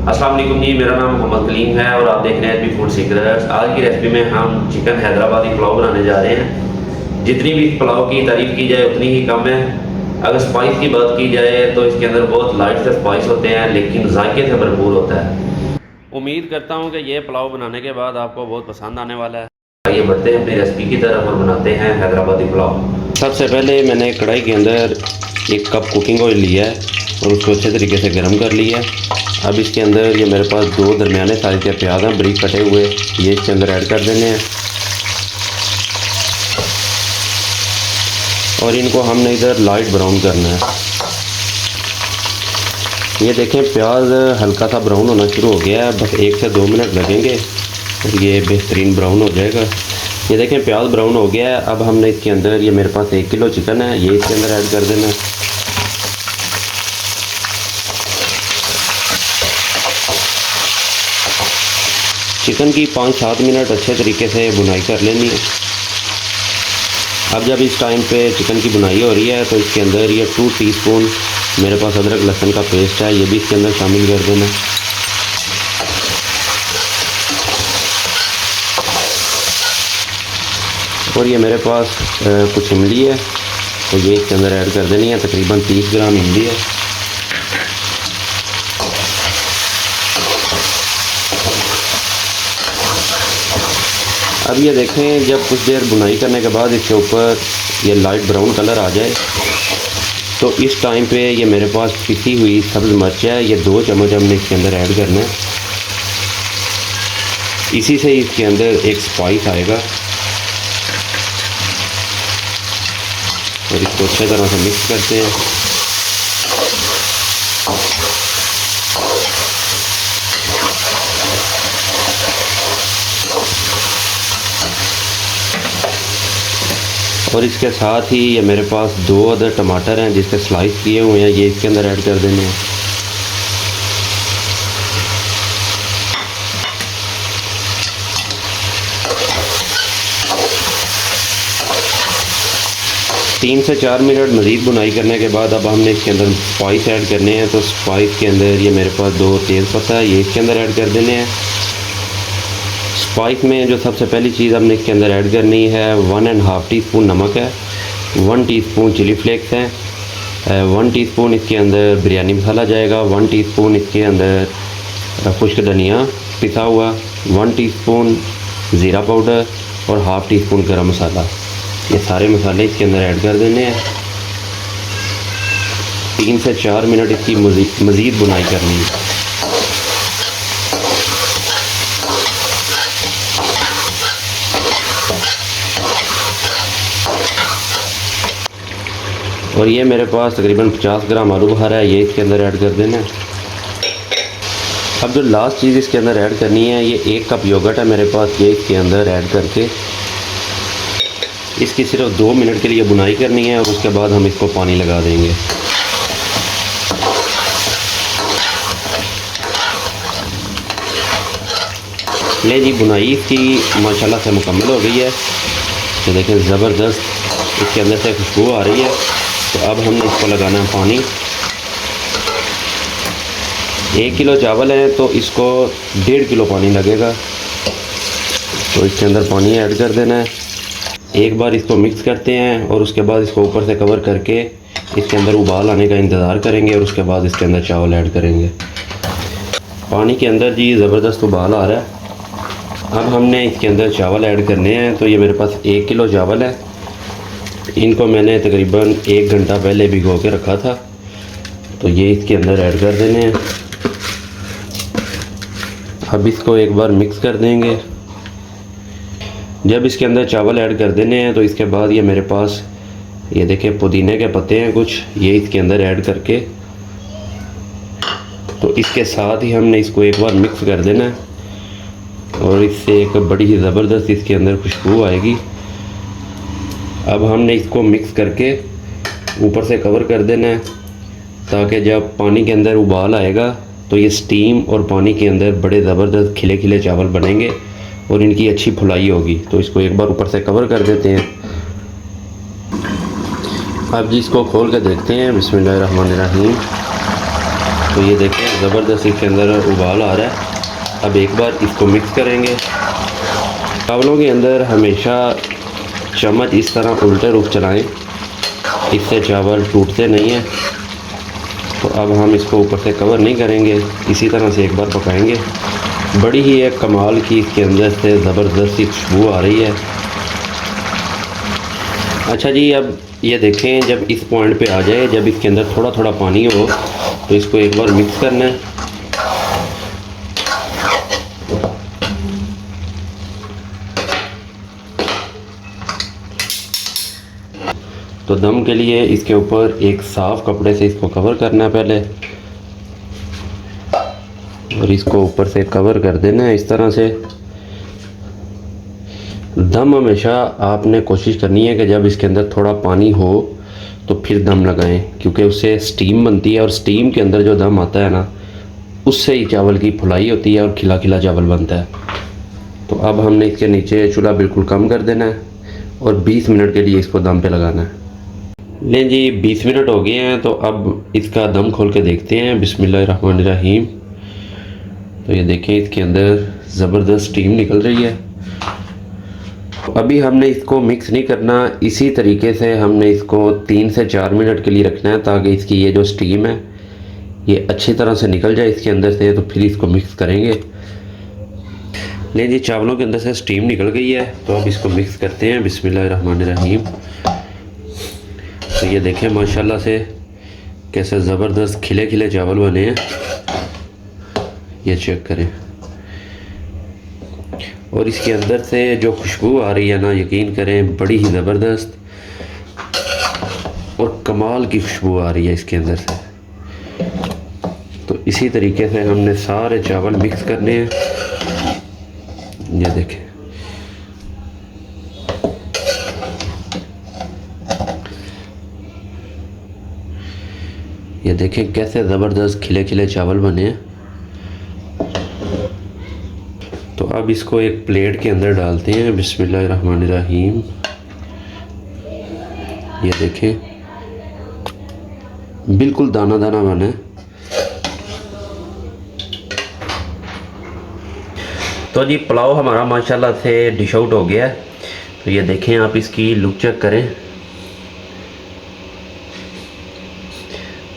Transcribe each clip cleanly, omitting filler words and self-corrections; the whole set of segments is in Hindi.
अस्सलाम वालेकुम जी, मेरा नाम मोहम्मद कलीम है और आप देख रहे हैं एचपी फूड सीक्रेट्स। आज की रेसिपी में हम चिकन हैदराबादी पुलाव बनाने जा रहे हैं। जितनी भी पुलाव की तारीफ़ की जाए उतनी ही कम है। अगर स्पाइस की बात की जाए तो इसके अंदर बहुत लाइट से स्पाइस होते हैं, लेकिन जायके से भरपूर होता है। उम्मीद करता हूँ कि ये पुलाव बनाने के बाद आपको बहुत पसंद आने वाला है। आइए बढ़ते हैं अपनी रेसिपी की तरफ और बनाते हैं हैदराबादी पुलाव। सबसे पहले मैंने कढ़ाई के अंदर 1 कप कुकिंग ऑयल लिया है और उसको अच्छे तरीके से गर्म कर लिया है। अब इसके अंदर ये मेरे पास 2 दरमियाने साइज़ के प्याज हैं बारीक कटे हुए, ये इसके अंदर ऐड कर देने हैं और इनको हमने इधर लाइट ब्राउन करना है। ये देखें प्याज हल्का सा ब्राउन होना शुरू हो गया है, बस 1 से 2 मिनट लगेंगे और ये बेहतरीन ब्राउन हो जाएगा। ये देखें प्याज ब्राउन हो गया है। अब हमने इसके अंदर ये मेरे पास 1 किलो चिकन है, ये इसके अंदर ऐड कर देना है। चिकन की 5-7 मिनट अच्छे तरीके से बुनाई कर लेनी है। अब जब इस टाइम पे चिकन की बुनाई हो रही है तो इसके अंदर ये 2 टीस्पून मेरे पास अदरक लहसुन का पेस्ट है, ये भी इसके अंदर शामिल कर देना। और ये मेरे पास कुछ इमली है तो ये इसके अंदर ऐड कर देनी है, तकरीबन 30 ग्राम इमली है। अब ये देखें जब कुछ देर बुनाई करने के बाद इसके ऊपर ये लाइट ब्राउन कलर आ जाए तो इस टाइम पे ये मेरे पास पिसी हुई सब्ज़ मिर्च है, ये 2 चम्मच हमने इसके अंदर ऐड करना है। इसी से इसके अंदर एक स्पाइस आएगा और इसको अच्छे तरह से मिक्स करते हैं। और इसके साथ ही ये मेरे पास 2 अदर टमाटर हैं जिसके स्लाइस किए हुए हैं, ये इसके अंदर ऐड कर देने हैं। तीन से 4 मिनट मज़ीद बुनाई करने के बाद अब हमने इसके अंदर स्पाइस ऐड करने हैं। तो स्पाइस के अंदर ये मेरे पास 2 तेज़ पत्ता है, ये इसके अंदर ऐड कर देने हैं। स्पाइस में जो सबसे पहली चीज़ हमने इसके अंदर ऐड करनी है 1.5 टीस्पून नमक है, 1 टीस्पून चिली फ्लेक्स हैं, 1 टीस्पून इसके अंदर बिरयानी मसाला जाएगा, 1 टीस्पून इसके अंदर खुश्क धनिया पिसा हुआ, 1 टीस्पून ज़ीरा पाउडर और ½ टीस्पून गरम मसाला। ये सारे मसाले इसके अंदर ऐड कर देने हैं। 3 से 4 मिनट इसकी मज़ीद बुनाई करनी है। और ये मेरे पास तकरीबन 50 ग्राम आलू बुखारा है, ये इसके अंदर ऐड कर देना है। अब जो लास्ट चीज़ इसके अंदर ऐड करनी है ये 1 कप योगर्ट है मेरे पास, ये इसके अंदर ऐड करके इसकी सिर्फ 2 मिनट के लिए बुनाई करनी है और उसके बाद हम इसको पानी लगा देंगे। ले जी बुनाई इसकी माशाल्लाह से मुकम्मल हो गई है। तो देखें ज़बरदस्त इसके अंदर से खुशबू आ रही है। तो अब हमने इसको लगाना है पानी। 1 किलो चावल है तो इसको 1.5 किलो पानी लगेगा। तो इसके अंदर पानी ऐड कर देना है। एक बार इसको मिक्स करते हैं और उसके बाद इसको ऊपर से कवर करके इसके अंदर उबाल आने का इंतज़ार करेंगे और उसके बाद इसके अंदर चावल ऐड करेंगे। पानी के अंदर जी ज़बरदस्त उबाल आ रहा है। अब हमने इसके अंदर चावल ऐड करने हैं। तो ये मेरे पास 1 किलो चावल है, इनको मैंने तकरीबन 1 घंटा पहले भिगो के रखा था। तो ये इसके अंदर ऐड कर देने हैं। अब इसको एक बार मिक्स कर देंगे। जब इसके अंदर चावल ऐड कर देने हैं तो इसके बाद ये मेरे पास ये देखें पुदीने के पत्ते हैं कुछ, ये इसके अंदर ऐड करके तो इसके साथ ही हमने इसको एक बार मिक्स कर देना है और इससे एक बड़ी ही ज़बरदस्त इसके अंदर खुशबू आएगी। अब हमने इसको मिक्स करके ऊपर से कवर कर देना है ताकि जब पानी के अंदर उबाल आएगा तो ये स्टीम और पानी के अंदर बड़े ज़बरदस्त खिले खिले चावल बनेंगे और इनकी अच्छी फुलाई होगी। तो इसको एक बार ऊपर से कवर कर देते हैं। अब जी इसको खोल कर देखते हैं। बिस्मिल्लाहिर्रहमानिर्रहीम। तो ये देखें ज़बरदस्त इसके अंदर उबाल आ रहा है। अब एक बार इसको मिक्स करेंगे। चावलों के अंदर हमेशा चम्मच इस तरह उल्टे रुख चलाएं, इससे चावल टूटते नहीं हैं। तो अब हम इसको ऊपर से कवर नहीं करेंगे, इसी तरह से एक बार पकाएंगे। बड़ी ही एक कमाल की इसके अंदर से ज़बरदस्त खुशबू आ रही है। अच्छा जी, अब ये देखें जब इस पॉइंट पे आ जाए, जब इसके अंदर थोड़ा थोड़ा पानी हो, तो इसको एक बार मिक्स करना है। तो दम के लिए इसके ऊपर एक साफ़ कपड़े से इसको कवर करना है पहले, और इसको ऊपर से कवर कर देना है इस तरह से। दम हमेशा आपने कोशिश करनी है कि जब इसके अंदर थोड़ा पानी हो तो फिर दम लगाएं, क्योंकि उससे स्टीम बनती है, और स्टीम के अंदर जो दम आता है ना, उससे ही चावल की फुलाई होती है और खिला खिला चावल बनता है। तो अब हमने इसके नीचे चूल्हा बिल्कुल कम कर देना है और 20 मिनट के लिए इसको दम पे लगाना है। लें जी, 20 मिनट हो गए हैं, तो अब इसका दम खोल के देखते हैं। बिस्मिल्लाहिर्रहमानिर्रहीम। तो ये देखें इसके अंदर ज़बरदस्त स्टीम निकल रही है। अभी हमने इसको मिक्स नहीं करना, इसी तरीके से हमने इसको 3 से 4 मिनट के लिए रखना है, ताकि इसकी ये जो स्टीम है ये अच्छी तरह से निकल जाए इसके अंदर से। तो फिर इसको मिक्स करेंगे। लें जी, चावलों के अंदर से स्टीम निकल गई है, तो अब इसको मिक्स करते हैं। बिस्मिल्लाहिर्रहमानिर्रहीम। तो ये देखें माशाल्लाह से कैसे ज़बरदस्त खिले खिले चावल बने हैं, ये चेक करें। और इसके अंदर से जो खुशबू आ रही है ना, यकीन करें बड़ी ही ज़बरदस्त और कमाल की खुशबू आ रही है इसके अंदर से। तो इसी तरीके से हमने सारे चावल मिक्स करने हैं। ये देखें, ये देखें कैसे ज़बरदस्त खिले खिले चावल बने हैं। तो अब इसको एक प्लेट के अंदर डालते हैं। बिस्मिल्लाहिर्रहमानिर्रहीम। ये देखें बिल्कुल दाना दाना बना है। तो जी पुलाव हमारा माशाल्लाह से डिश आउट हो गया है। तो ये देखें, आप इसकी लुक चेक करें,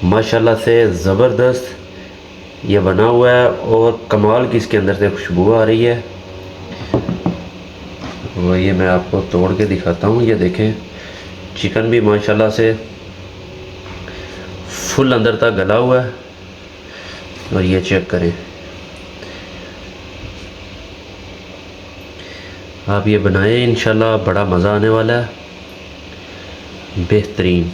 माशाल्लाह से ज़बरदस्त ये बना हुआ है और कमाल की इसके अंदर से खुशबू आ रही है। वो ये मैं आपको तोड़ के दिखाता हूँ। ये देखें चिकन भी माशाल्लाह से फुल अंदर तक गला हुआ है, और ये चेक करें। आप ये बनाएं, इंशाल्लाह बड़ा मज़ा आने वाला है, बेहतरीन।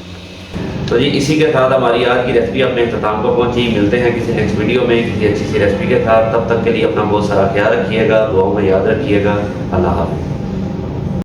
तो जी इसी के साथ हमारी आज की रेसिपी अपने इख्तिताम को पहुंची। मिलते हैं किसी नेक्स्ट वीडियो में किसी अच्छी सी रेसिपी के साथ। तब तक के लिए अपना बहुत सारा ख्याल रखिएगा, दुआओं में याद रखिएगा। अल्लाह हाफ़िज़।